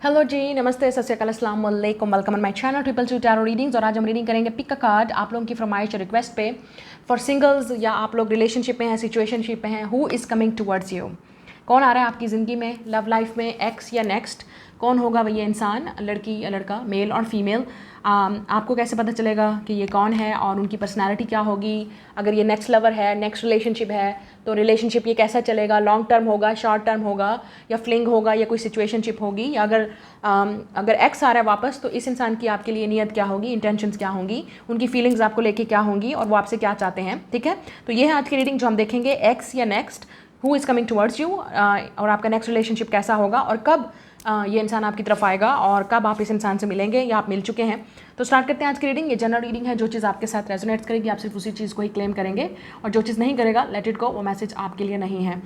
Hello जी, नमस्ते, सत श्री अकाल, अस्सलाम वालेकुम, welcome on my channel triple two tarot readings. और आज हम रीडिंग करेंगे पिक अ कार्ड आप लोगों की फरमाइश और रिक्वेस्ट पे फॉर सिंगल्स, या आप लोग रिलेशनशिप में हैं, सिचुएशनशिप में हैं। Who is coming towards you? कौन आ रहा है आपकी ज़िंदगी में, लव लाइफ में, एक्स या नेक्स्ट? कौन होगा वह ये इंसान, लड़की या लड़का, मेल और फीमेल? आपको कैसे पता चलेगा कि ये कौन है और उनकी पर्सनैलिटी क्या होगी? अगर ये नेक्स्ट लवर है, नेक्स्ट रिलेशनशिप है, तो रिलेशनशिप ये कैसा चलेगा? लॉन्ग टर्म होगा, शॉर्ट टर्म होगा, या फ्लिंग होगा, या कोई सिचुएशनशिप होगी? या अगर एक्स आ रहा है वापस, तो इस इंसान की आपके लिए नीयत क्या होगी, इंटेंशंस क्या होंगी, उनकी फीलिंग्स आपको लेके क्या होंगी और वो आपसे क्या चाहते हैं। ठीक है, तो ये है आज की रीडिंग जो हम देखेंगे, एक्स या next, who is coming towards you, और आपका नेक्स्ट रिलेशनशिप कैसा होगा और कब ये इंसान आपकी तरफ आएगा और कब आप इस इंसान से मिलेंगे या आप मिल चुके हैं। तो स्टार्ट करते हैं आज की रीडिंग। ये जनरल रीडिंग है, जो चीज़ आपके साथ रेजोनेट करेगी आप सिर्फ उसी चीज़ को ही क्लेम करेंगे, और जो चीज़ नहीं करेगा लेट इट गो, वो मैसेज आपके लिए नहीं है।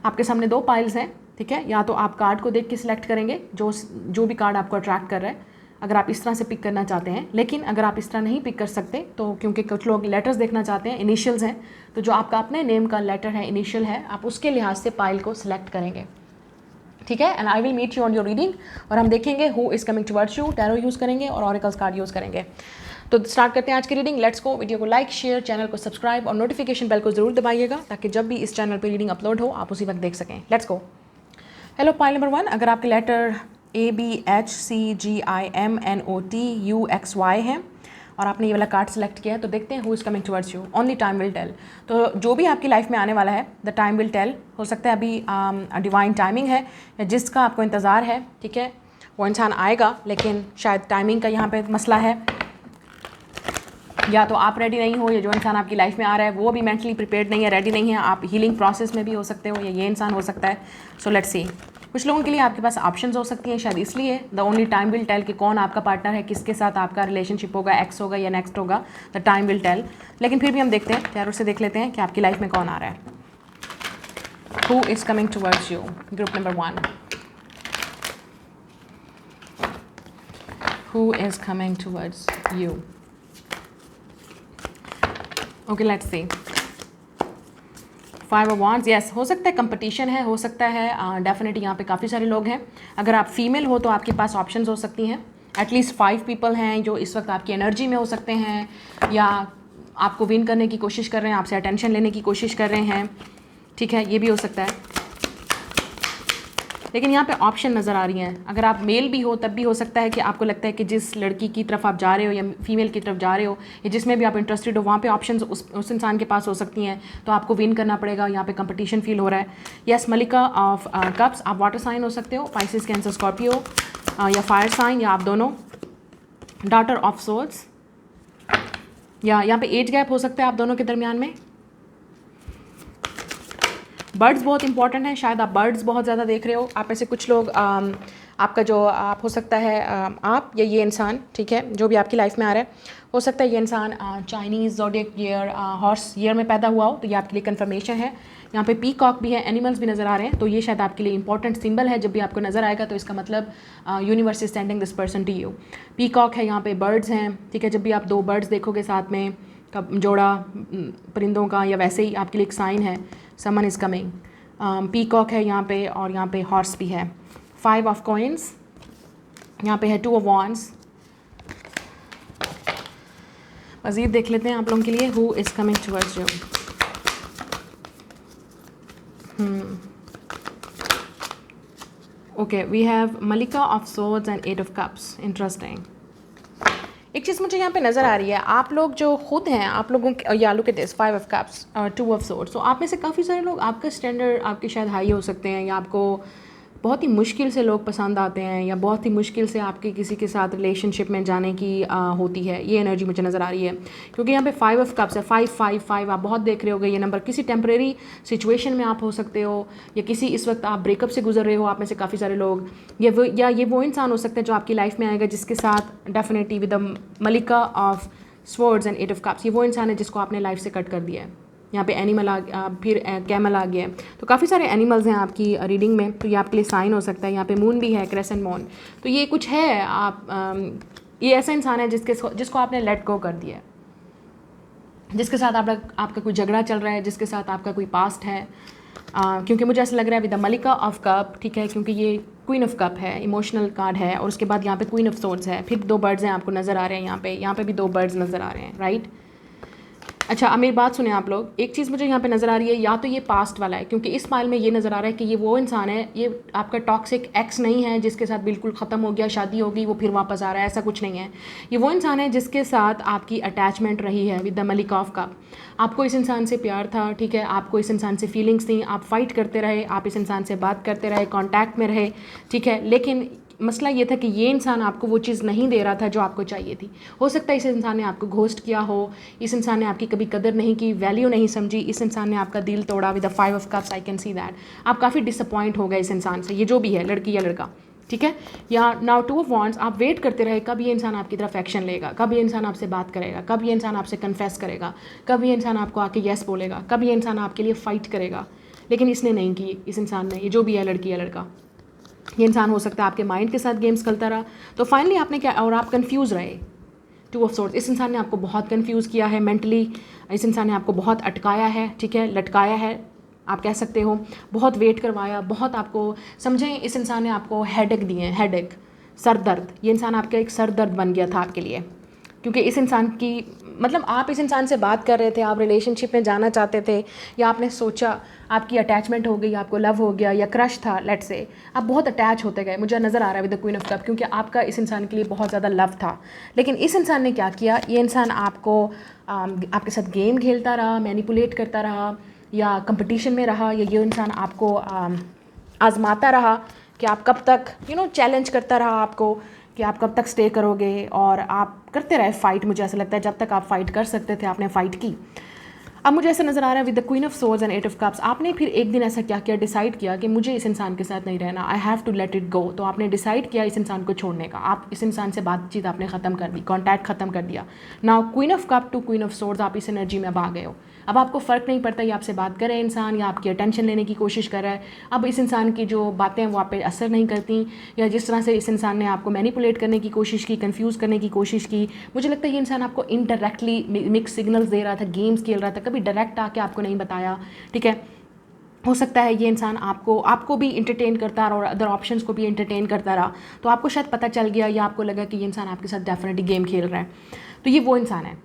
आपके सामने दो पाइल्स हैं, ठीक है, या तो आप कार्ड को देख के सिलेक्ट करेंगे जो भी कार्ड आपको अट्रैक्ट कर रहा है, अगर आप इस तरह से पिक करना चाहते हैं। लेकिन अगर आप इस तरह नहीं पिक कर सकते, तो क्योंकि कुछ लोग लेटर्स देखना चाहते हैं, इनिशियल्स हैं, तो जो आपका अपने नेम का लेटर है, इनिशियल है, आप उसके लिहाज से पाइल को सिलेक्ट करेंगे। ठीक है, and I will meet you on your reading, और हम देखेंगे who is coming towards you. Tarot use करेंगे और ऑरेकल्स कार्ड यूज़ करेंगे। तो स्टार्ट करते हैं आज की रीडिंग। Let's go. वीडियो को लाइक, शेयर, चैनल को सब्सक्राइब और नोटिफिकेशन बेल को जरूर दबाइएगा, ताकि जब भी इस चैनल पर रीडिंग अपलोड हो आप उसी वक्त देख सकें। Let's go. Hello, pile number 1, अगर आपके लेटर ABHCGIMNOTUXY है और आपने ये वाला कार्ड सेलेक्ट किया है, तो देखते हैं who is coming towards you. Only time will tell. तो जो भी आपकी लाइफ में आने वाला है, द टाइम विल टेल। हो सकता है अभी डिवाइन टाइमिंग है, या जिसका आपको इंतज़ार है, ठीक है, वो इंसान आएगा, लेकिन शायद टाइमिंग का यहाँ पे मसला है, या तो आप रेडी नहीं हो, या जो इंसान आपकी लाइफ में आ रहा है वो भी मेंटली प्रिपेयर्ड नहीं है, रेडी नहीं है। आप हीलिंग प्रोसेस में भी हो सकते हो, या ये इंसान हो सकता है। So let's see. कुछ लोगों के लिए आपके पास ऑप्शंस हो सकती हैं, शायद इसलिए the only time will tell कि कौन आपका पार्टनर है, किसके साथ आपका रिलेशनशिप होगा, एक्स होगा या नेक्स्ट होगा, द टाइम विल टेल। लेकिन फिर भी हम देखते हैं, टैरो से देख लेते हैं कि आपकी लाइफ में कौन आ रहा है। Who is coming towards you, group number 1। Who is coming towards you. Okay, let's see. 5 of wands, yes, हो सकता है कंपटीशन है, हो सकता है डेफिनेटली यहाँ पे काफ़ी सारे लोग हैं। अगर आप फीमेल हो तो आपके पास ऑप्शंस हो सकती हैं। एटलीस्ट 5 पीपल हैं जो इस वक्त आपकी एनर्जी में हो सकते हैं, या आपको विन करने की कोशिश कर रहे हैं, आपसे अटेंशन लेने की कोशिश कर रहे हैं। ठीक है, ये भी हो सकता है। लेकिन यहाँ पे ऑप्शन नज़र आ रही हैं। अगर आप मेल भी हो तब भी हो सकता है कि आपको लगता है कि जिस लड़की की तरफ आप जा रहे हो या फीमेल की तरफ जा रहे हो, या जिसमें भी आप इंटरेस्टेड हो, वहाँ पे ऑप्शंस उस इंसान के पास हो सकती हैं, तो आपको विन करना पड़ेगा। यहाँ पे कंपटीशन फील हो रहा है। यस, मलिका ऑफ कप्स, आप वाटर साइन हो सकते हो, पाइसेस, कैंसर, स्कॉर्पियो, या फायर साइन, या आप दोनों। डॉटर ऑफ सोर्ड्स, या यहाँ पे एज गैप हो सकता है आप दोनों के दरमियान में। बर्ड्स बहुत इंपॉर्टेंट है, शायद आप बर्ड्स बहुत ज़्यादा देख रहे हो। आप ऐसे कुछ लोग, आपका जो आप हो सकता है, आप या ये इंसान, ठीक है, जो भी आपकी लाइफ में आ रहा है, हो सकता है ये इंसान Chinese zodiac year, horse year में पैदा हुआ हो, तो ये आपके लिए कंफर्मेशन है। यहाँ पे पीकॉक भी है, एनिमल्स भी नज़र आ रहे हैं, तो ये शायद आपके लिए इंपॉर्टेंट सिंबल है। जब भी आपको नज़र आएगा तो इसका मतलब universe is sending this person to you. Peacock है, यहाँ पे बर्ड्स हैं, ठीक है। जब भी आप दो बर्ड्स देखोगे साथ में, जोड़ा परिंदों का, या वैसे ही आपके लिए एक साइन है, समन इज़ कमिंग। पीकॉक है यहाँ पे, और यहाँ पे हॉर्स भी है। 5 ऑफ कॉइन्स, यहाँ पे है 2 ऑफ वॉन्ड्स। मज़ीद देख लेते हैं आप लोगों के लिए, who is coming towards you. Okay, we have मलिका of swords and 8 of cups. Interesting. एक चीज़ मुझे यहाँ पे नज़र आ रही है, आप लोग जो खुद हैं, आप लोगों के, या look at this, 5 of cups, 2 of swords. तो आप में से काफ़ी सारे लोग, आपका स्टैंडर्ड आपके शायद हाई हो सकते हैं, या आपको बहुत ही मुश्किल से लोग पसंद आते हैं, या बहुत ही मुश्किल से आपके किसी के साथ रिलेशनशिप में जाने की होती है। ये एनर्जी मुझे नज़र आ रही है, क्योंकि यहाँ पे 5 ऑफ कप्स है। 5 आप बहुत देख रहे होगे ये नंबर। किसी टेम्परेरी सिचुएशन में आप हो सकते हो, या किसी इस वक्त आप ब्रेकअप से गुजर रहे हो, आप में से काफ़ी सारे लोग, या ये वो इंसान हो सकते हैं जो आपकी लाइफ में आएगा, जिसके साथ डेफिनेटली विद द मलिका of swords and 8 of cups, ये वो इंसान है जिसको आपने लाइफ से कट कर दिया है। यहाँ पे एनिमल फिर कैमल आ गया है, तो काफ़ी सारे एनिमल्स हैं आपकी रीडिंग में, तो ये आपके लिए साइन हो सकता है। यहाँ पे मून भी है, क्रेसेंट मून, तो ये कुछ है। ये ऐसा इंसान है जिसको आपने लेट गो कर दिया है, जिसके साथ आपका कोई झगड़ा चल रहा है, जिसके साथ आपका कोई पास्ट है, क्योंकि मुझे ऐसा लग रहा है विद द मलिका ऑफ कप, ठीक है, क्योंकि ये क्वीन ऑफ कप है, इमोशनल कार्ड है, और उसके बाद यहाँ पे क्वीन ऑफ सोर्ड्स है, फिर 2 बर्ड्स हैं आपको नज़र आ रहे हैं, यहाँ पे भी 2 बर्ड्स नज़र आ रहे हैं, राइट। अच्छा, अब मेरी बात सुने आप लोग, एक चीज़ मुझे यहाँ पे नज़र आ रही है, या तो ये पास्ट वाला है, क्योंकि इस फाइल में ये नज़र आ रहा है कि ये वो इंसान है, ये आपका टॉक्सिक एक्स नहीं है जिसके साथ बिल्कुल ख़त्म हो गया, शादी हो गई, वो फिर वापस आ रहा है, ऐसा कुछ नहीं है। ये वो इंसान है जिसके साथ आपकी अटैचमेंट रही है with the Malik of cup. आपको इस इंसान से प्यार था, ठीक है, आपको इस इंसान से फीलिंग्स थी, आप फाइट करते रहे, आप इस इंसान से बात करते रहे, कॉन्टैक्ट में रहे, ठीक है, लेकिन मसला ये था कि ये इंसान आपको वो चीज़ नहीं दे रहा था जो आपको चाहिए थी। हो सकता है इस इंसान ने आपको घोस्ट किया हो, इस इंसान ने आपकी कभी कदर नहीं की, वैल्यू नहीं समझी, इस इंसान ने आपका दिल तोड़ा with the 5 of cups. I can see that आप काफ़ी डिसअपॉइंट हो गए इस इंसान से, ये जो भी है, लड़की या लड़का, ठीक है। या नाउ 2 ऑफ वॉन्ड्स, आप वेट करते रहे कब ये इंसान आपकी तरफ एक्शन लेगा, कब ये इंसान आपसे बात करेगा, कब ये इंसान आपसे कन्फेस करेगा, कब ये इंसान आपको आके येस बोलेगा, कब ये इंसान आपके लिए फ़ाइट करेगा, लेकिन इसने नहीं की। इस इंसान ने, ये जो भी है, लड़की या लड़का, ये इंसान हो सकता है आपके माइंड के साथ गेम्स खेलता रहा, तो फाइनली आपने क्या, और आप कंफ्यूज रहे। 2 ऑफ सोर्ड्स, इस इंसान ने आपको बहुत कंफ्यूज किया है मेंटली, इस इंसान ने आपको बहुत अटकाया है, ठीक है, लटकाया है, आप कह सकते हो, बहुत वेट करवाया, बहुत आपको समझें, इस इंसान ने आपको हेडेक दिए, हेडेक, सर दर्द, ये इंसान आपका एक सर दर्द बन गया था आपके लिए, क्योंकि इस इंसान की, मतलब आप इस इंसान से बात कर रहे थे, आप रिलेशनशिप में जाना चाहते थे, या आपने सोचा, आपकी अटैचमेंट हो गई, आपको लव हो गया, या क्रश था, लेट्स से आप बहुत अटैच होते गए, मुझे नज़र आ रहा है with the queen of cup, क्योंकि आपका इस इंसान के लिए बहुत ज़्यादा लव था। लेकिन इस इंसान ने क्या किया, ये इंसान आपको आपके साथ गेम खेलता रहा, मैनिपुलेट करता रहा, या कंपटीशन में रहा, या ये इंसान आपको आजमाता रहा कि आप कब तक चैलेंज करता रहा आपको कि आप कब तक स्टे करोगे, और आप करते रहे फ़ाइट। मुझे ऐसा लगता है जब तक आप फ़ाइट कर सकते थे आपने फ़ाइट की। अब मुझे ऐसा नज़र आ रहा है with the queen of swords and 8 of cups, आपने फिर एक दिन ऐसा क्या किया, डिसाइड किया कि मुझे इस इंसान के साथ नहीं रहना, I have to let it go. तो आपने डिसाइड किया इस इंसान को छोड़ने का, आप इस इंसान से बातचीत आपने ख़त्म कर दी, कॉन्टैक्ट ख़त्म कर दिया। Now queen of cup to queen of swords, आप इस एनर्जी में भाग गए हो। अब आपको फ़र्क नहीं पड़ता ये आपसे बात करे इंसान, या आपकी अटेंशन लेने की कोशिश कर रहा है। अब इस इंसान की जो बातें हैं वो आप पे असर नहीं करती, या जिस तरह से इस इंसान ने आपको मैनिपुलेट करने की कोशिश की, कंफ्यूज करने की कोशिश की, मुझे लगता है ये इंसान आपको इनडायरेक्टली मिक्स सिग्नल्स दे रहा था, गेम्स खेल रहा था, कभी डायरेक्ट आके आपको नहीं बताया, ठीक है। हो सकता है ये इंसान आपको भी इंटरटेन करता रहा और अदर ऑप्शंस को भी इंटरटेन करता रहा, तो आपको शायद पता चल गया, या आपको लगा कि ये इंसान आपके साथ डेफिनेटली गेम खेल रहा है। तो ये वो इंसान है,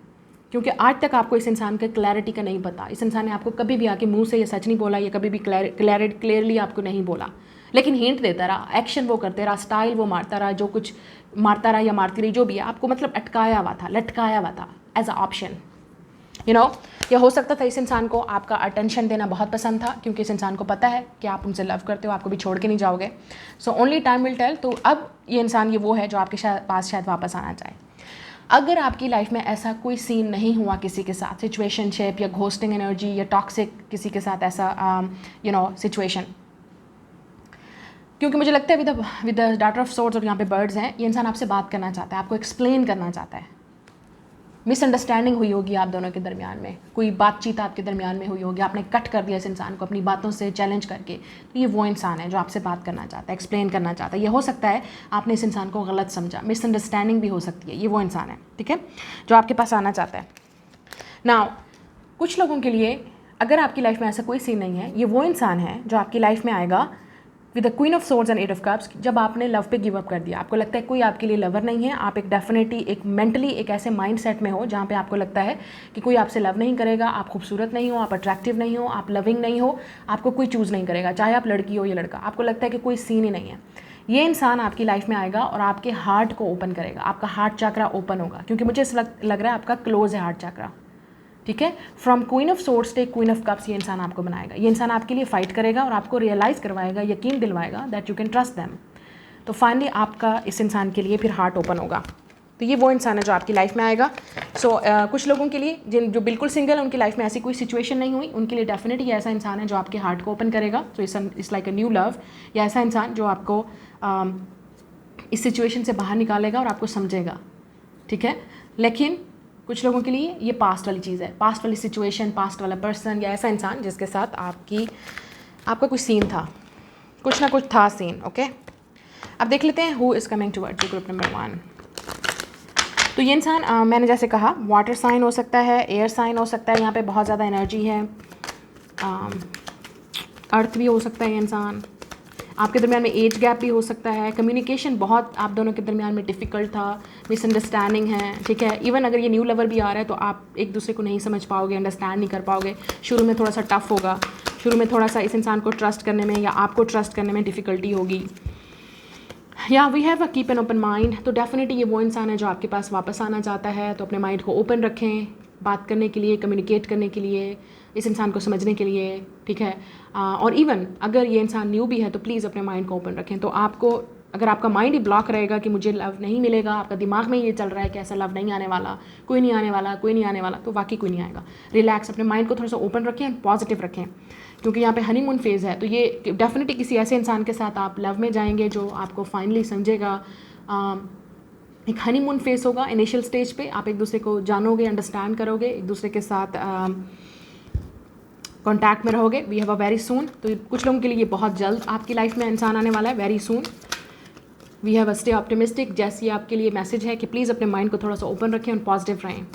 क्योंकि आज तक आपको इस इंसान के क्लैरिटी का नहीं पता। इस इंसान ने आपको कभी भी आके मुंह से ये सच नहीं बोला, या कभी भी क्लियरली आपको नहीं बोला, लेकिन हिंट देता रहा, एक्शन वो करते रहा, स्टाइल वो मारता रहा, जो कुछ मारता रहा या मारती रही, जो भी है, आपको मतलब अटकाया हुआ था, लटकाया हुआ था एज अ ऑप्शन, या हो सकता था इस इंसान को आपका अटेंशन देना बहुत पसंद था, क्योंकि इस इंसान को पता है कि आप उनसे लव करते हो, आपको भी छोड़ के नहीं जाओगे। So only time will tell. तो अब ये इंसान ये वो है जो आपके पास शायद वापस आना चाहे। अगर आपकी लाइफ में ऐसा कोई सीन नहीं हुआ किसी के साथ, सिचुएशनशिप या घोस्टिंग एनर्जी या टॉक्सिक किसी के साथ ऐसा सिचुएशन, क्योंकि मुझे लगता है with the daughter of swords और यहाँ पे बर्ड्स हैं, ये इंसान आपसे बात करना चाहता है, आपको एक्सप्लेन करना चाहता है। मिसअंडरस्टैंडिंग हुई होगी आप दोनों के दरमियान में, कोई बातचीत आपके दरमियान में हुई होगी, आपने कट कर दिया इस इंसान को अपनी बातों से चैलेंज करके। तो ये वो इंसान है जो आपसे बात करना चाहता है, एक्सप्लेन करना चाहता है। ये हो सकता है आपने इस इंसान को गलत समझा, मिसअंडरस्टैंडिंग भी हो सकती है। ये वो इंसान है, ठीक है, जो आपके पास आना चाहता है। नाउ कुछ लोगों के लिए, अगर आपकी लाइफ में ऐसा कोई सीन नहीं है, ये वो इंसान है जो आपकी लाइफ में आएगा with the queen of swords and 8 of cups, जब आपने लव पे गिव अप कर दिया, आपको लगता है कोई आपके लिए लवर नहीं है, आप एक डेफिनेटली एक मेंटली एक ऐसे माइंड सेट में हो जहाँ पे आपको लगता है कि कोई आपसे लव नहीं करेगा, आप खूबसूरत नहीं हो, आप अट्रैक्टिव नहीं हो, आप लविंग नहीं हो, आपको कोई चूज़ नहीं करेगा, चाहे आप लड़की हो या लड़का, आपको लगता है कि कोई सीन ही नहीं है। ये इंसान आपकी लाइफ में आएगा और आपके हार्ट को ओपन करेगा, आपका हार्ट चक्रा ओपन होगा, क्योंकि मुझे लग रहा है आपका क्लोज है हार्ट चक्रा, ठीक है। फ्रॉम क्वीन ऑफ सोर्ड्स टे क्वीन ऑफ कप्स, ये इंसान आपको बनाएगा, ये इंसान आपके लिए फाइट करेगा और आपको रियलाइज़ करवाएगा, यकीन दिलवाएगा that you can trust them. तो फाइनली आपका इस इंसान के लिए फिर हार्ट ओपन होगा। तो ये वो इंसान है जो आपकी लाइफ में आएगा। सो कुछ लोगों के लिए जो बिल्कुल सिंगल है, उनकी लाइफ में ऐसी कोई सिचुएशन नहीं हुई, उनके लिए डेफिनेटली ऐसा इंसान है जो आपके हार्ट को ओपन करेगा। So it's like a new love, या ऐसा इंसान जो आपको इस सिचुएशन से बाहर निकालेगा और आपको समझेगा, ठीक है। लेकिन कुछ लोगों के लिए ये पास्ट वाली चीज़ है, पास्ट वाली सिचुएशन, पास्ट वाला पर्सन, या ऐसा इंसान जिसके साथ आपका कुछ सीन था, कुछ ना कुछ था सीन, ओके। अब देख लेते हैं who is coming towards you, group number 1। तो ये इंसान मैंने जैसे कहा वाटर साइन हो सकता है, एयर साइन हो सकता है, यहाँ पे बहुत ज़्यादा एनर्जी है। अर्थ भी हो सकता है ये इंसान, आपके दरमियान में एज गैप भी हो सकता है, कम्युनिकेशन बहुत आप दोनों के दरमियान में डिफ़िकल्ट था, मिसअंडरस्टैंडिंग है, ठीक है। इवन अगर ये न्यू लवर भी आ रहा है तो आप एक दूसरे को नहीं समझ पाओगे, अंडरस्टैंड नहीं कर पाओगे, शुरू में थोड़ा सा टफ होगा, शुरू में थोड़ा सा इस इंसान को ट्रस्ट करने में या आपको ट्रस्ट करने में डिफ़िकल्टी होगी। या we have a keep an open mind, तो डेफिनेटली ये वो इंसान है जो आपके पास वापस आना चाहता है, तो अपने माइंड को ओपन रखें बात करने के लिए, कम्युनिकेट करने के लिए, इस इंसान को समझने के लिए, ठीक है। और इवन अगर ये इंसान न्यू भी है तो प्लीज़ अपने माइंड को ओपन रखें। तो आपको अगर आपका माइंड ही ब्लॉक रहेगा कि मुझे लव नहीं मिलेगा, आपका दिमाग में ये चल रहा है कि ऐसा लव नहीं आने वाला, कोई नहीं आने वाला, कोई नहीं आने वाला, तो वाकई कोई नहीं आएगा। रिलैक्स, अपने माइंड को थोड़ा सा ओपन रखें, पॉजिटिव रखें, क्योंकि यहाँ पे हनीमून फेज़ है। तो ये डेफिनेटली किसी ऐसे इंसान के साथ आप लव में जाएंगे जो आपको फाइनली समझेगा। एक हनीमून फेज़ होगा इनिशियल स्टेज पे, आप एक दूसरे को जानोगे, अंडरस्टैंड करोगे, एक दूसरे के साथ कॉन्टैक्ट में रहोगे। We have a very soon, तो कुछ लोगों के लिए ये बहुत जल्द आपकी लाइफ में इंसान आने वाला है, very soon. We have a stay optimistic, जैसी आपके लिए मैसेज है कि प्लीज़ अपने माइंड को थोड़ा सा ओपन रखें और पॉजिटिव रहें।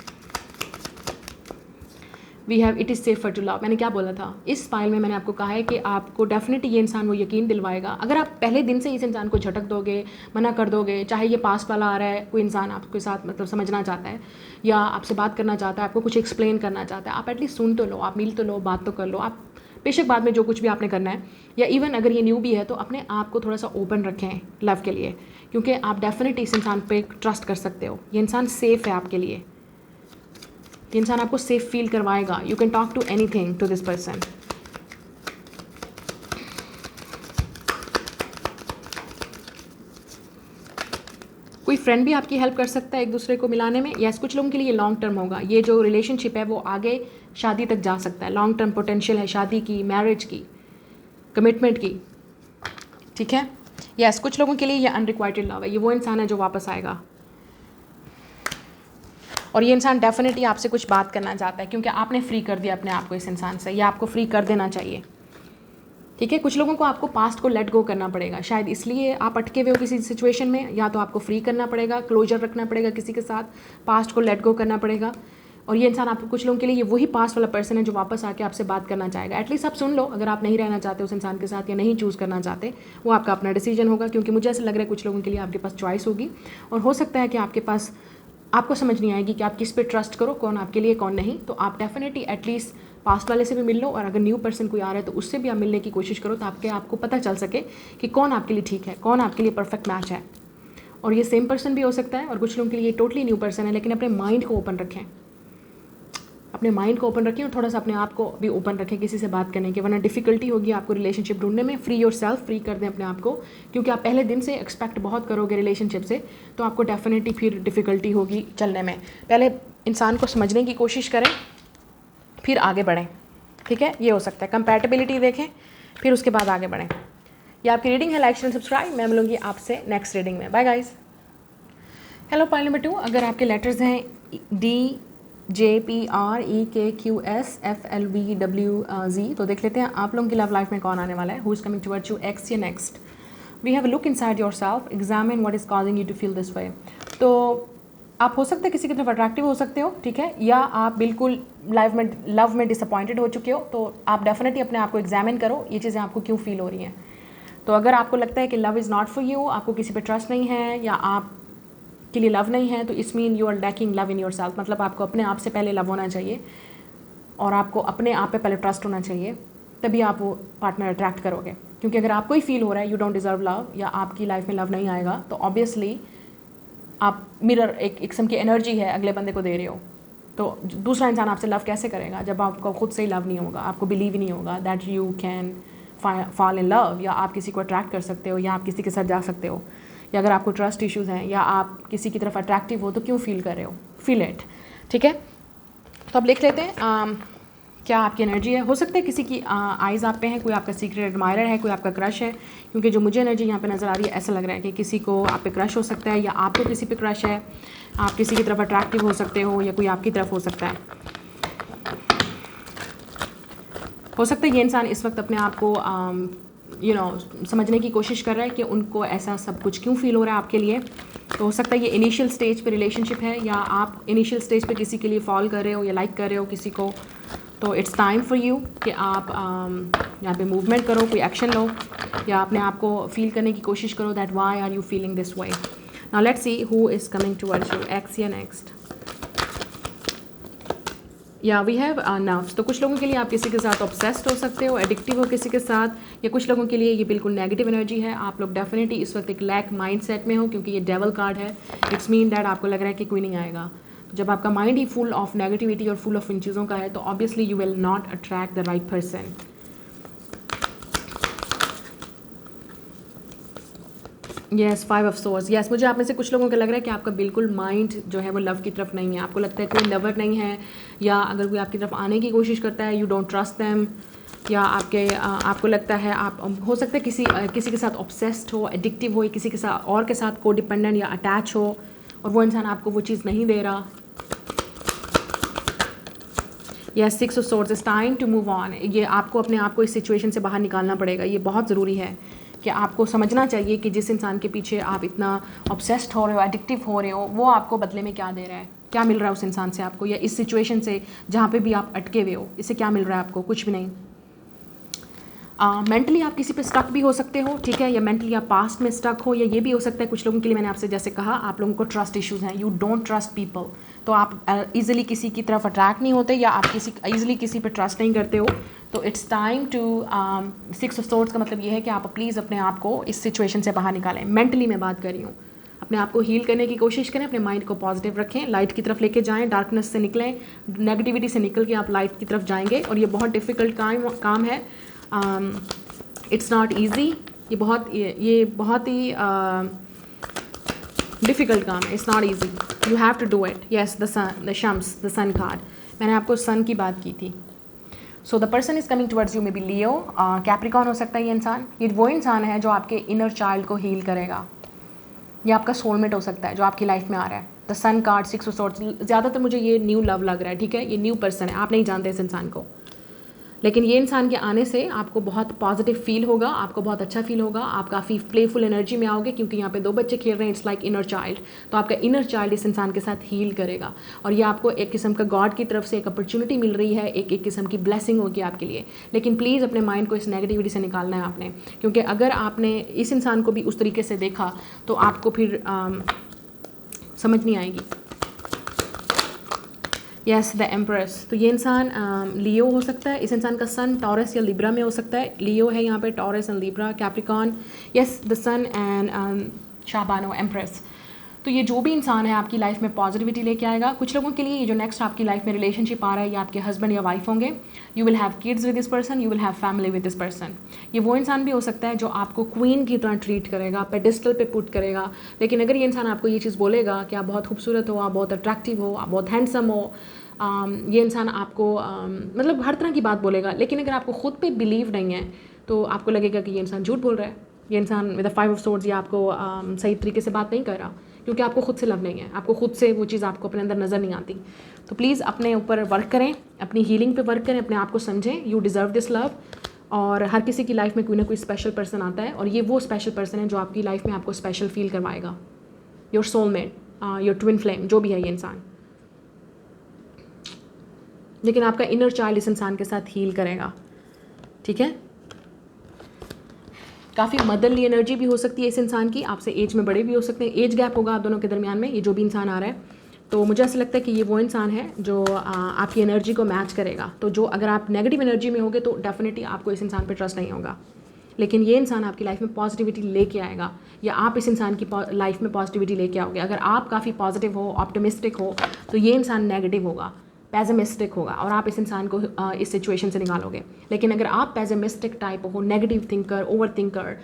We have it is safer to love, मैंने क्या बोला था इस फाइल में, मैंने आपको कहा है कि आपको डेफिनेटली ये इंसान वो यकीन दिलवाएगा। अगर आप पहले दिन से इस इंसान को झटक दोगे, मना कर दोगे, चाहे ये पास वाला आ रहा है, कोई इंसान आपके साथ मतलब समझना चाहता है या आपसे बात करना चाहता है, आपको कुछ एक्सप्लेन करना चाहता है, आप एटलीस्ट सुन तो लो, आप मिल तो लो, बात तो कर लो। आप बेशक बाद में जो कुछ भी आपने करना है, या इवन अगर ये न्यू भी है तो अपने आप को थोड़ा सा ओपन रखें लव के लिए, क्योंकि आप डेफिनेटली इस इंसान पे ट्रस्ट कर सकते हो। ये इंसान सेफ़ है आपके लिए, ये इंसान आपको सेफ फील करवाएगा। You can talk to anything to this person. कोई फ्रेंड भी आपकी हेल्प कर सकता है एक दूसरे को मिलाने में। यस, कुछ लोगों के लिए लॉन्ग टर्म होगा, ये जो रिलेशनशिप है वो आगे शादी तक जा सकता है, लॉन्ग टर्म पोटेंशियल है शादी की, मैरिज की, कमिटमेंट की, ठीक है। यस, कुछ लोगों के लिए ये अनरिक्वाइटेड लव है, ये वो इंसान है जो वापस आएगा और ये इंसान डेफिनेटली आपसे कुछ बात करना चाहता है, क्योंकि आपने फ्री कर दिया अपने आप को इस इंसान से, या आपको फ्री कर देना चाहिए, ठीक है। कुछ लोगों को आपको पास्ट को लेट गो करना पड़ेगा, शायद इसलिए आप अटके हुए हो किसी सिचुएशन में, या तो आपको फ्री करना पड़ेगा, क्लोजर रखना पड़ेगा किसी के साथ, पास्ट को लेट गो करना पड़ेगा। और ये इंसान आपको, कुछ लोगों के लिए ये वही पास्ट वाला पर्सन है जो वापस आके आपसे बात करना चाहेगा। एटलीस्ट आप सुन लो, अगर आप नहीं रहना चाहते उस इंसान के साथ या नहीं चूज़ करना चाहते, वो आपका अपना डिसीजन होगा, क्योंकि मुझे ऐसा लग रहा है कुछ लोगों के लिए आपके पास चॉइस होगी, और हो सकता है कि आपके पास आपको समझ नहीं आएगी कि आप किस पे ट्रस्ट करो, कौन आपके लिए कौन नहीं। तो आप डेफिनेटली एटलीस्ट पास्ट वाले से भी मिल लो, और अगर न्यू पर्सन कोई आ रहा है तो उससे भी आप मिलने की कोशिश करो, ताकि आपको पता चल सके कि कौन आपके लिए ठीक है, कौन आपके लिए परफेक्ट मैच है। और ये सेम पर्सन भी हो सकता है, और कुछ लोगों के लिए टोटली न्यू पर्सन है। लेकिन अपने माइंड को ओपन रखें, अपने माइंड को ओपन रखें, और थोड़ा सा अपने आप को भी ओपन रखें किसी से बात करने के, वरना डिफिकल्टी होगी आपको रिलेशनशिप ढूंढने में। फ्री योर सेल्फ, फ्री कर दें अपने आप को, क्योंकि आप पहले दिन से एक्सपेक्ट बहुत करोगे रिलेशनशिप से, तो आपको डेफिनेटली फिर डिफ़िकल्टी होगी चलने में। पहले इंसान को समझने की कोशिश करें, फिर आगे बढ़ें, ठीक है। ये हो सकता है, कंपैटिबिलिटी देखें, फिर उसके बाद आगे बढ़ें। ये आपकी रीडिंग है, लाइक एंड सब्सक्राइब। मैं मिलूंगी आपसे नेक्स्ट रीडिंग में। Bye guys. Hello, pile number 2, अगर आपके लेटर्स हैं DJPREKQSFLVWZ, तो देख लेते हैं आप लोगों की लव लाइफ में कौन आने वाला है। Who is coming towards you, ex या next. We have a look inside yourself, examine what is causing you to feel this way. तो आप हो सकते हैं किसी की तरफ अट्रैक्टिव हो सकते हो, ठीक है, या आप बिल्कुल लव में डिसअपॉइंटेड हो चुके हो। तो आप डेफिनेटली अपने आप को एग्जामिन करो, ये चीज़ें आपको क्यों फील हो रही हैं। तो अगर आपको लगता है कि love is not for you, आपको किसी पे ट्रस्ट नहीं है, या आप के लिए लव नहीं है, तो it's mean you are lacking love in your self. मतलब आपको अपने आप से पहले लव होना चाहिए, और आपको अपने आप पे पहले ट्रस्ट होना चाहिए, तभी आप वो पार्टनर अट्रैक्ट करोगे। क्योंकि अगर आपको ही फील हो रहा है यू डोंट डिज़र्व लव, या आपकी लाइफ में लव नहीं आएगा, तो ऑब्वियसली आप मिरर एक किस्म की एनर्जी है अगले बंदे को दे रहे हो। तो दूसरा इंसान आपसे लव कैसे करेगा जब आपको खुद से ही लव नहीं होगा, आपको बिलीव ही नहीं होगा that you can fall in love, या आप किसी को अट्रैक्ट कर सकते हो, या आप किसी के साथ जा सकते हो, या अगर आपको ट्रस्ट इश्यूज़ हैं, या आप किसी की तरफ अट्रैक्टिव हो, तो क्यों फील कर रहे हो, फील इट, ठीक है। तो अब लिख लेते हैं क्या आपकी एनर्जी है। हो सकता है किसी की आइज़ आप पे हैं, कोई आपका सीक्रेट एडमायरर है, कोई आपका क्रश है, क्योंकि जो मुझे एनर्जी यहाँ पे नज़र आ रही है, ऐसा लग रहा है कि किसी को आप पे क्रश हो सकता है, या आपको किसी पे क्रश है, आप किसी की तरफ अट्रैक्टिव हो सकते हो, या कोई आपकी तरफ हो सकता है। हो सकता है ये इंसान इस वक्त अपने आप को समझने की कोशिश कर रहा है कि उनको ऐसा सब कुछ क्यों फील हो रहा है आपके लिए। तो हो सकता है ये इनिशियल स्टेज पे रिलेशनशिप है, या आप इनिशियल स्टेज पे किसी के लिए फॉल कर रहे हो या लाइक कर रहे हो किसी को, तो इट्स टाइम फॉर यू कि आप यहाँ पे मूवमेंट करो, कोई एक्शन लो, या अपने आप को फील करने की कोशिश करो that why are you feeling this way. Now let's see who is coming towards you, ex या नेक्स्ट. या वी हैव नर्व्स. तो कुछ लोगों के लिए आप किसी के साथ ऑब्सेस्ड हो सकते हो, एडिक्टिव हो किसी के साथ, या कुछ लोगों के लिए ये बिल्कुल नेगेटिव एनर्जी है. आप लोग डेफिनेटली इस वक्त एक लैक माइंड सेट में हो, क्योंकि ये डेवल कार्ड है. इट्स मीन दैट आपको लग रहा है कि कोई नहीं आएगा. तो जब आपका mind he full of negativity और फुल ऑफ इन चीज़ों का है, तो obviously you will not attract the right person. Yes, 5 of source. Yes, मुझे आप में से कुछ लोगों को लग रहा है कि आपका बिल्कुल माइंड जो है वो लव की तरफ नहीं है. आपको लगता है कोई लवर नहीं है, या अगर कोई आपकी तरफ आने की कोशिश करता है, यू डोंट ट्रस्ट देम, या आपको लगता है आप हो सकता है किसी के साथ ऑब्सेस्ड हो, एडिक्टिव हो, किसी के साथ और के साथ को डिपेंडेंट या अटैच हो, और वो इंसान आपको वो चीज़ नहीं दे रहा. Yes, 6 of swords. It's time to move on. ये आपको अपने आप को इस सिचुएशन से बाहर निकालना पड़ेगा. ये बहुत ज़रूरी है कि आपको समझना चाहिए कि जिस इंसान के पीछे आप इतना ऑब्सेस्ड हो रहे हो, एडिक्टिव हो रहे हो, वो आपको बदले में क्या दे रहा है, क्या मिल रहा है उस इंसान से आपको, या इस सिचुएशन से जहाँ पे भी आप अटके हुए हो, इससे क्या मिल रहा है आपको? कुछ भी नहीं. मेंटली आप किसी पे स्टक भी हो सकते हो, ठीक है, या मेंटली आप पास्ट में स्टक हो, या ये भी हो सकता है कुछ लोगों के लिए, मैंने आपसे जैसे कहा, आप लोगों को ट्रस्ट इश्यूज़ हैं, यू डोंट ट्रस्ट पीपल. तो आप ईजिली किसी की तरफ अट्रैक्ट नहीं होते, या आप ईजिली किसी पे ट्रस्ट नहीं करते हो. तो it's time to 6 of swords का मतलब ये है कि आप प्लीज़ अपने आप को इस सिचुएशन से बाहर निकालें. मेंटली मैं बात कर रही हूँ. अपने आप को हील करने की कोशिश करें, अपने माइंड को पॉजिटिव रखें, लाइट की तरफ लेके जाएं, डार्कनेस से निकलें, नेगेटिविटी से निकल के आप लाइट की तरफ जाएंगे. और ये बहुत डिफ़िकल्ट काम है. It's not easy. ये बहुत ही डिफ़िकल्ट काम है. It's not easy. You have to do it. Yes, the shams, the sun card. मैंने आपको सन की बात की थी. So the person is coming towards you may be Leo, Capricorn हो सकता है ये इंसान. ये वो इंसान है जो आपके इनर चाइल्ड को हील करेगा. ये आपका सोलमेट हो सकता है जो आपकी लाइफ में आ रहा है. The sun card, 6 of swords. ज़्यादातर मुझे ये न्यू लव लग रहा है, ठीक है. ये न्यू पर्सन है, आप नहीं जानते इस इंसान को, लेकिन ये इंसान के आने से आपको बहुत पॉजिटिव फील होगा, आपको बहुत अच्छा फील होगा, आप काफ़ी प्लेफुल एनर्जी में आओगे, क्योंकि यहाँ पे 2 बच्चे खेल रहे हैं. It's like inner child. तो आपका इनर चाइल्ड इस इंसान के साथ हील करेगा, और ये आपको एक किस्म का गॉड की तरफ से एक अपॉर्चुनिटी मिल रही है, एक किस्म की ब्लेसिंग होगी आपके लिए. लेकिन प्लीज़ अपने माइंड को इस नेगेटिविटी से निकालना है आपने, क्योंकि अगर आपने इस इंसान को भी उस तरीके से देखा तो आपको फिर समझ नहीं आएगी. Yes, the empress. तो ये इंसान लियो हो सकता है. इस इंसान का सन टॉरस या लिब्रा में हो सकता है. लियो है यहाँ पे, Taurus and Libra, Capricorn. Yes, the sun and शाबानो, एम्प्रेस. तो ये जो भी इंसान है आपकी लाइफ में पॉजिटिविटी लेके आएगा. कुछ लोगों के लिए ये जो नेक्स्ट आपकी लाइफ में रिलेशनशिप आ रहा है, ये आपके हस्बैंड या वाइफ होंगे. You will have kids with this person, you will have family with this person. ये वो इंसान भी हो सकता है जो आपको क्वीन की तरह ट्रीट करेगा, पेडिस्टल पे पुट करेगा. लेकिन अगर ये इंसान आपको ये चीज़ बोलेगा कि आप बहुत खूबसूरत हो, आप बहुत अट्रैक्टिव हो, आप बहुत हैंडसम हो, ये इंसान आपको मतलब हर तरह की बात बोलेगा, लेकिन अगर आपको खुद पे बिलीव नहीं है तो आपको लगेगा कि ये इंसान झूठ बोल रहा है. ये इंसान विद द 5 ऑफ सोर्ड्स ये आपको सही तरीके से बात नहीं कर रहा, क्योंकि आपको खुद से लव नहीं है, आपको खुद से वो चीज़ आपको अपने अंदर नज़र नहीं आती. तो प्लीज़ अपने ऊपर वर्क करें, अपनी हीलिंग पे वर्क करें, अपने आप को समझें. You deserve this love. और हर किसी की लाइफ में कोई ना कोई स्पेशल पर्सन आता है, और ये वो स्पेशल पर्सन है जो आपकी लाइफ में आपको स्पेशल फील करवाएगा. Your soulmate, your twin flame, जो भी है ये इंसान. लेकिन आपका इनर चाइल्ड इस इंसान के साथ हील करेगा, ठीक है. काफ़ी मदरली एनर्जी भी हो सकती है इस इंसान की. आपसे एज में बड़े भी हो सकते हैं, एज गैप होगा आप दोनों के दरमियान में, ये जो भी इंसान आ रहा है. तो मुझे ऐसा लगता है कि ये वो इंसान है जो आपकी एनर्जी को मैच करेगा. तो जो अगर आप नेगेटिव एनर्जी में होगे तो डेफिनेटली आपको इस इंसान पर ट्रस्ट नहीं होगा. लेकिन ये इंसान आपकी लाइफ में पॉजिटिविटी लेके आएगा, या आप इस इंसान की लाइफ में पॉजिटिविटी लेके आओगे. अगर आप काफ़ी पॉजिटिव हो, ऑप्टिमिस्टिक हो, तो ये इंसान नेगेटिव होगा, पेसिमिस्टिक होगा, और आप इस इंसान को इस सिचुएशन से निकालोगे. लेकिन अगर आप पेसिमिस्टिक टाइप हो, negative thinker, over thinker,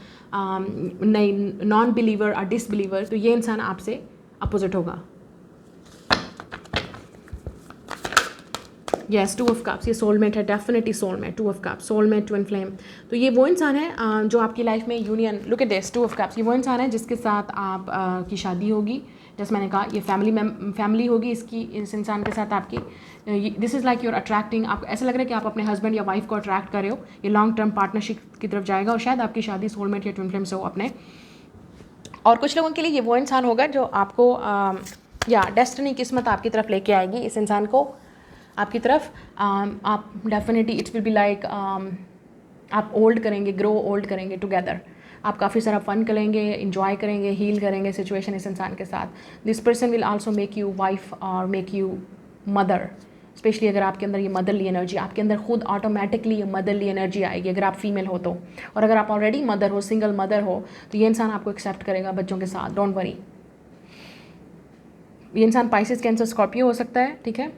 non believer और डिसबिलीवर, तो ये इंसान आपसे अपोजिट होगा. Yes, 2 of cups. ये सोलमेट है, definitely soulmate. 2 of cups, soulmate, twin flame. तो ये वो इंसान है जो आपकी लाइफ में union. Look at this, 2 of cups. ये वो इंसान है जिसके साथ आप की शादी होगी. जैसे मैंने कहा, ये फैमिली होगी इस इंसान के साथ आपकी. This is like your attracting. आपको ऐसा लग रहा है कि आप अपने हस्बैंड या वाइफ को अट्रैक्ट कर रहे हो. ये लॉन्ग टर्म पार्टनरशिप की तरफ जाएगा, और शायद आपकी शादी सोलमेट या ट्विन फ्लेम से हो अपने. और कुछ लोगों के लिए ये वो इंसान होगा जो आपको या डेस्टिनी, किस्मत आपकी तरफ लेके आएगी इस इंसान को. आपकी तरफ। आप definitely it's will be like आप ओल्ड करेंगे, ग्रो ओल्ड करेंगे टुगेदर। आप काफ़ी सारा फ़न करेंगे, इन्जॉय करेंगे, हील करेंगे सिचुएशन इस इंसान के साथ। This person will also make you wife और मेक यू मदर, स्पेशली अगर आपके अंदर ये मदरली एनर्जी, आपके अंदर खुद ऑटोमेटिकली ये मदरली एनर्जी आएगी अगर आप फीमेल हो तो। और अगर आप ऑलरेडी मदर हो, सिंगल मदर हो, तो ये इंसान आपको एक्सेप्ट करेगा बच्चों के साथ, डोंट वरी। ये इंसान पाइसेस, कैंसर, स्कॉर्पियो हो सकता है, ठीक है।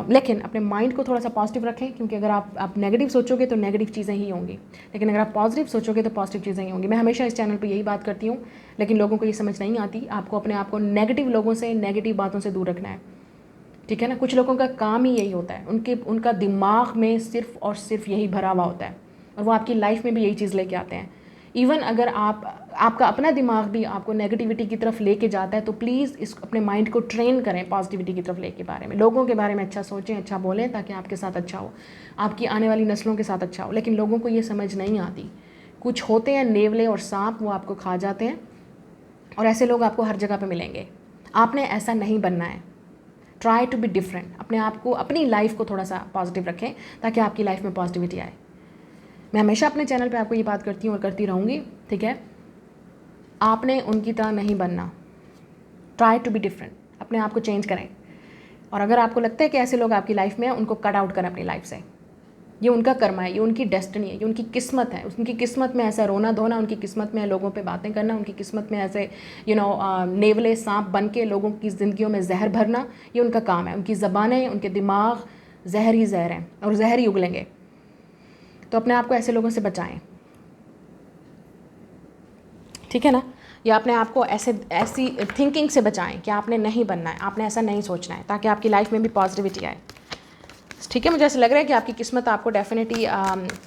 लेकिन अपने माइंड को थोड़ा सा पॉजिटिव रखें, क्योंकि अगर आप नेगेटिव सोचोगे तो नेगेटिव चीज़ें ही होंगी, लेकिन अगर आप पॉजिटिव सोचोगे तो पॉजिटिव चीज़ें ही होंगी। मैं हमेशा इस चैनल पे यही बात करती हूँ, लेकिन लोगों को ये समझ नहीं आती। आपको अपने आप को नेगेटिव लोगों से, नेगेटिव बातों से दूर रखना है, ठीक है ना। कुछ लोगों का काम ही यही होता है, उनका दिमाग में सिर्फ और सिर्फ यही भरा हुआ होता है, और वो आपकी लाइफ में भी यही चीज़ लेके आते हैं। इवन अगर आपका अपना दिमाग भी आपको नेगेटिविटी की तरफ लेके जाता है, तो प्लीज़ इस अपने माइंड को ट्रेन करें पॉजिटिविटी की तरफ लेके बारे में। लोगों के बारे में अच्छा सोचें, अच्छा बोलें, ताकि आपके साथ अच्छा हो, आपकी आने वाली नस्लों के साथ अच्छा हो। लेकिन लोगों को ये समझ नहीं आती। कुछ होते हैं नेवले और सांप, वो आपको खा जाते हैं, और ऐसे लोग आपको हर जगह पर मिलेंगे। आपने ऐसा नहीं बनना है। Try to be different. अपने आप को, अपनी लाइफ को थोड़ा सा पॉजिटिव रखें, ताकि आपकी लाइफ में पॉजिटिविटी आए। मैं हमेशा अपने चैनल पे आपको ये बात करती हूँ और करती रहूँगी, ठीक है। आपने उनकी तरह नहीं बनना। Try to be different. अपने आप को चेंज करें, और अगर आपको लगता है कि ऐसे लोग आपकी लाइफ में हैं, उनको कट आउट करें अपनी लाइफ से। ये उनका कर्म है, ये उनकी डेस्टिनी है, ये उनकी किस्मत है। उनकी किस्मत में ऐसा रोना धोना, उनकी किस्मत में लोगों पे बातें करना, उनकी किस्मत में ऐसे नेवले सांप बन के लोगों की ज़िंदगियों में जहर भरना, ये उनका काम है। उनकी ज़बानें, उनके दिमाग जहर ही जहर हैं, और जहर ही उगलेंगे। तो अपने आप को ऐसे लोगों से बचाएं, ठीक है ना। या अपने आप को ऐसी थिंकिंग से बचाएं कि आपने नहीं बनना है, आपने ऐसा नहीं सोचना है, ताकि आपकी लाइफ में भी पॉजिटिविटी आए, ठीक है। मुझे ऐसा लग रहा है कि आपकी किस्मत आपको डेफिनेटली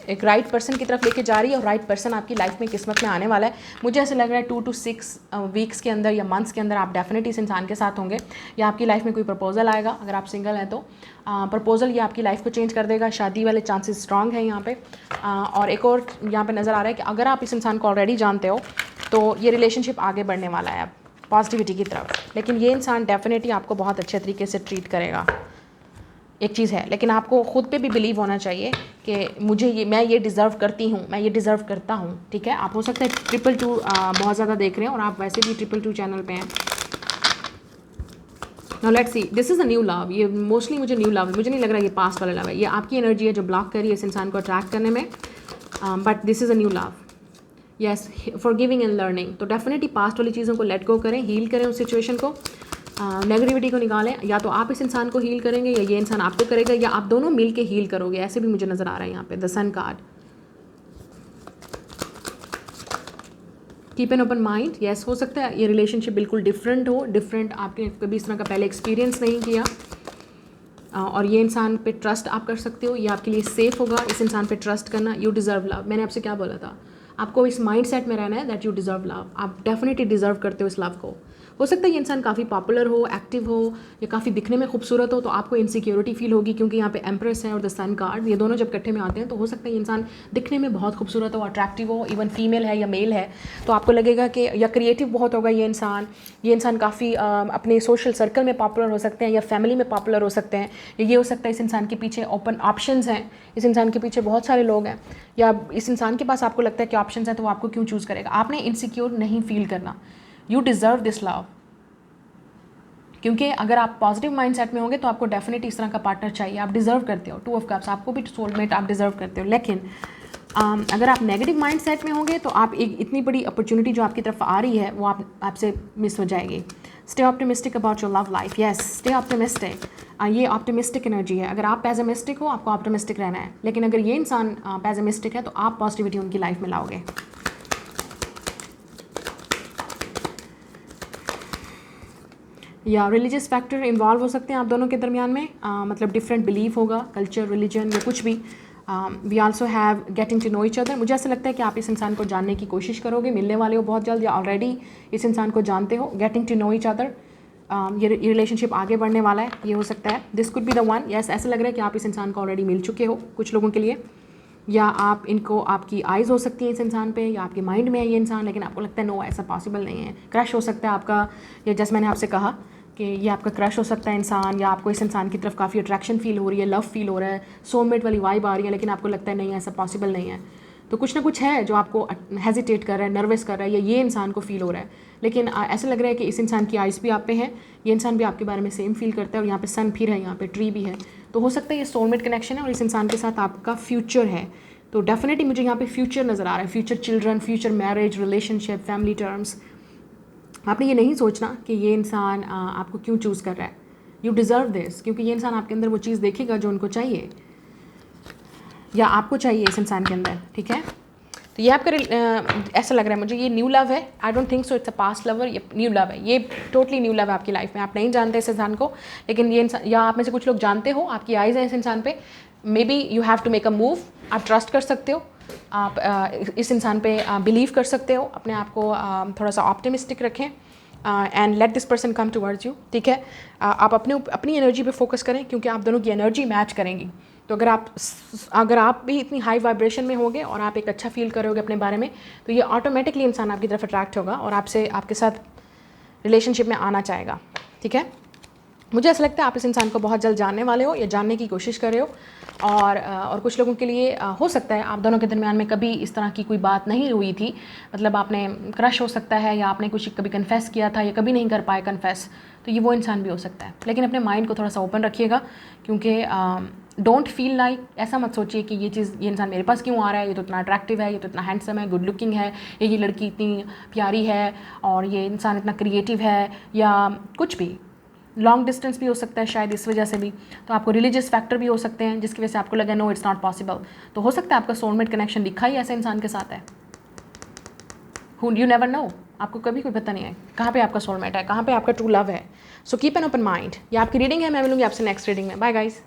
एक राइट पर्सन की तरफ लेके जा रही है, और राइट पर्सन आपकी लाइफ में किस्मत में आने वाला है। मुझे ऐसा लग रहा है 2 to 6 वीक्स के अंदर या मंथ्स के अंदर आप डेफिनेटली इस इंसान के साथ होंगे, या आपकी लाइफ में कोई प्रपोजल आएगा। अगर आप सिंगल हैं तो प्रपोजल ये आपकी लाइफ को चेंज कर देगा। शादी वाले चांसेस स्ट्रांग हैं यहाँ पे। और एक और यहाँ पे नज़र आ रहा है कि अगर आप इस इंसान को ऑलरेडी जानते हो, तो ये रिलेशनशिप आगे बढ़ने वाला है अब पॉजिटिविटी की तरफ। लेकिन ये इंसान डेफिनेटली आपको बहुत अच्छे तरीके से ट्रीट करेगा, एक चीज़ है। लेकिन आपको खुद पे भी बिलीव होना चाहिए कि मैं ये डिज़र्व करती हूँ, मैं ये डिज़र्व करता हूँ, ठीक है। आप हो सकता है 222 बहुत ज़्यादा देख रहे हैं, और आप वैसे भी 222 चैनल पे हैं। Now let's C, this is a new love. ये मोस्टली मुझे न्यू लव, मुझे नहीं लग रहा ये पास्ट वाला लव है। ये आपकी एनर्जी है जो ब्लॉक कर रही है इस इंसान को अट्रैक्ट करने में, but this is a new love. Yes, forgiving and learning. तो डेफिनेटली पास्ट वाली चीज़ों को लेट गो करें, हील करें उस सिचुएशन को, नेगेटिविटी को निकालें। या तो आप इस इंसान को हील करेंगे, या ये इंसान आपको करेगा, या आप दोनों मिल के हील करोगे। ऐसे भी मुझे नज़र आ रहा है यहाँ पे the sun card. Keep an open mind. Yes, हो सकता है ये रिलेशनशिप बिल्कुल डिफरेंट हो, डिफरेंट, आपने कभी इस तरह का पहले एक्सपीरियंस नहीं किया, और ये इंसान पे ट्रस्ट आप कर सकते हो, ये आपके लिए सेफ होगा इस इंसान पे ट्रस्ट करना। You deserve love. मैंने आपसे क्या बोला था, आपको इस माइंड सेट में रहना है दैट यू डिज़र्व लव। आप डेफिनेटली डिज़र्व करते हो इस लव को। हो सकता है ये इंसान काफ़ी पॉपुलर हो, एक्टिव हो, या काफ़ी दिखने में खूबसूरत हो, तो आपको इनसिक्योरिटी फील होगी, क्योंकि यहाँ पे एम्प्रेस है और द सन कार्ड, ये दोनों जब इकट्ठे में आते हैं तो हो सकता है ये इंसान दिखने में बहुत खूबसूरत हो, अट्रैक्टिव हो, इवन फीमेल है या मेल है, तो आपको लगेगा कि, या क्रिएटिव बहुत होगा ये इंसान काफ़ी अपने सोशल सर्कल में पॉपुलर हो सकते हैं, या फैमिली में पॉपुलर हो सकते हैं, या ये हो सकता है इस इंसान के पीछे ओपन ऑप्शंस हैं, इस इंसान के पीछे बहुत सारे लोग हैं, या इस इंसान के पास आपको लगता है कि ऑप्शंस हैं, तो वो आपको क्यों चूज़ करेगा। आपने इनसिक्योर नहीं फील करना। यू डिज़र्व दिस लव, क्योंकि अगर आप पॉजिटिव माइंडसेट में होंगे तो आपको डेफिनेटली इस तरह का पार्टनर चाहिए। आप डिज़र्व करते हो 2 ऑफ कप्स, आपको भी सोलमेट आप डिज़र्व करते हो। लेकिन अगर आप नेगेटिव माइंडसेट में होंगे तो आप एक इतनी बड़ी अपॉर्चुनिटी जो आपकी तरफ आ रही है वो आपसे मिस हो जाएगी। Stay optimistic about your love life. Yes, stay optimistic. ये ऑप्टिमिस्टिक एनर्जी है। अगर आप पेसिमिस्टिक हो, आपको ऑप्टिमिस्टिक रहना है। लेकिन अगर ये इंसान पेसिमिस्टिक है, तो आप पॉजिटिविटी उनकी लाइफ में लाओगे। या रिलीजियस फैक्टर इन्वॉल्व हो सकते हैं आप दोनों के दरमियान में, मतलब डिफरेंट बिलीफ होगा, कल्चर, रिलीजन, या कुछ भी। We also have getting to know each other. मुझे ऐसा लगता है कि आप इस इंसान को जानने की कोशिश करोगे, मिलने वाले हो बहुत जल्द, या ऑलरेडी इस इंसान को जानते हो। Getting to know each other, ये रिलेशनशिप आगे बढ़ने वाला है, ये हो सकता है। This could be the one. Yes, ऐसा लग रहा है कि आप इस इंसान को ऑलरेडी मिल चुके हो कुछ लोगों के लिए, या आपकी आइज़ हो सकती है इस इंसान पे, या आपके माइंड में है ये इंसान, लेकिन आपको लगता है नो, ऐसा पॉसिबल नहीं है। क्रश हो सकता है आपका, या जैसे मैंने आपसे कहा कि ये आपका क्रश हो सकता है इंसान, या आपको इस इंसान की तरफ काफ़ी अट्रैक्शन फील हो रही है, लव फील हो रहा है, सोलमेट वाली वाइब आ रही है, लेकिन आपको लगता है नहीं ऐसा पॉसिबल नहीं है। तो कुछ ना कुछ है जो आपको हेजिटेट कर रहा है, नर्वस कर रहा है, या ये इंसान को फील हो रहा है, लेकिन ऐसा लग रहा है कि इस इंसान की आइज़ भी आप पे है, ये इंसान भी आपके बारे में सेम फील करता है, और यहाँ पे सन फिर है, यहाँ पे ट्री भी है। तो हो सकता है ये सोलमेट कनेक्शन है और इस इंसान के साथ आपका फ्यूचर है। तो डेफिनेटली मुझे यहाँ पे फ्यूचर नज़र आ रहा है, future children, future marriage, relationship, family terms. आपने ये नहीं सोचना कि ये इंसान आपको क्यों चूज़ कर रहा है। यू डिज़र्व दिस, क्योंकि ये इंसान आपके अंदर वो चीज़ देखेगा जो उनको चाहिए या आपको चाहिए इस इंसान के अंदर, ठीक है। तो ये आपका ऐसा लग रहा है मुझे ये न्यू लव है। I don't think so it's a past lover, ये न्यू लव है, ये टोटली न्यू लव है आपकी लाइफ में। आप नहीं जानते इस इंसान को, लेकिन ये इंसान, या आप में से कुछ लोग जानते हो, आपकी आइज़ है इस इंसान पे, may be you have to make a move. आप ट्रस्ट कर सकते हो, आप इस इंसान पे बिलीव कर सकते हो, अपने आप को थोड़ा सा ऑप्टिमिस्टिक रखें and let this person come towards you, ठीक है। आप अपनी एनर्जी पे फोकस करें, क्योंकि आप दोनों की एनर्जी मैच करेंगी। तो अगर आप भी इतनी हाई वाइब्रेशन में होगे और आप एक अच्छा फील करोगे अपने बारे में, तो ये ऑटोमेटिकली इंसान आपकी तरफ अट्रैक्ट होगा और आपके साथ रिलेशनशिप में आना चाहेगा, ठीक है। मुझे ऐसा लगता है आप इस इंसान को बहुत जल्द जानने वाले हो या जानने की कोशिश कर रहे हो, और कुछ लोगों के लिए हो सकता है आप दोनों के दरमियान में कभी इस तरह की कोई बात नहीं हुई थी, मतलब आपने क्रश हो सकता है, या आपने कुछ कभी कन्फेस किया था या कभी नहीं कर पाए कन्फेस, तो ये वो इंसान भी हो सकता है। लेकिन अपने माइंड को थोड़ा सा ओपन रखिएगा, क्योंकि डोंट फील लाइक, ऐसा मत सोचिए कि ये इंसान मेरे पास क्यों आ रहा है, ये तो इतना अट्रैक्टिव है, ये तो इतना हैंडसम है, गुड लुकिंग है, ये लड़की इतनी प्यारी है, और ये इंसान इतना क्रिएटिव है, या कुछ भी। लॉन्ग डिस्टेंस भी हो सकता है शायद इस वजह से भी। तो आपको रिलीजियस फैक्टर भी हो सकते हैं जिसकी वजह से आपको लगे नो इट्स नॉट पॉसिबल। तो हो सकता है आपका सोलमेट कनेक्शन लिखा ही ऐसे इंसान के साथ है। यू नेवर नो, आपको कभी कोई पता नहीं है कहाँ पे आपका सोलमेट है, कहाँ पे आपका ट्रू लव है। So keep an open mind. ये आपकी रीडिंग है, मैं मिलूंगी आपसे नेक्स्ट रीडिंग में। Bye guys.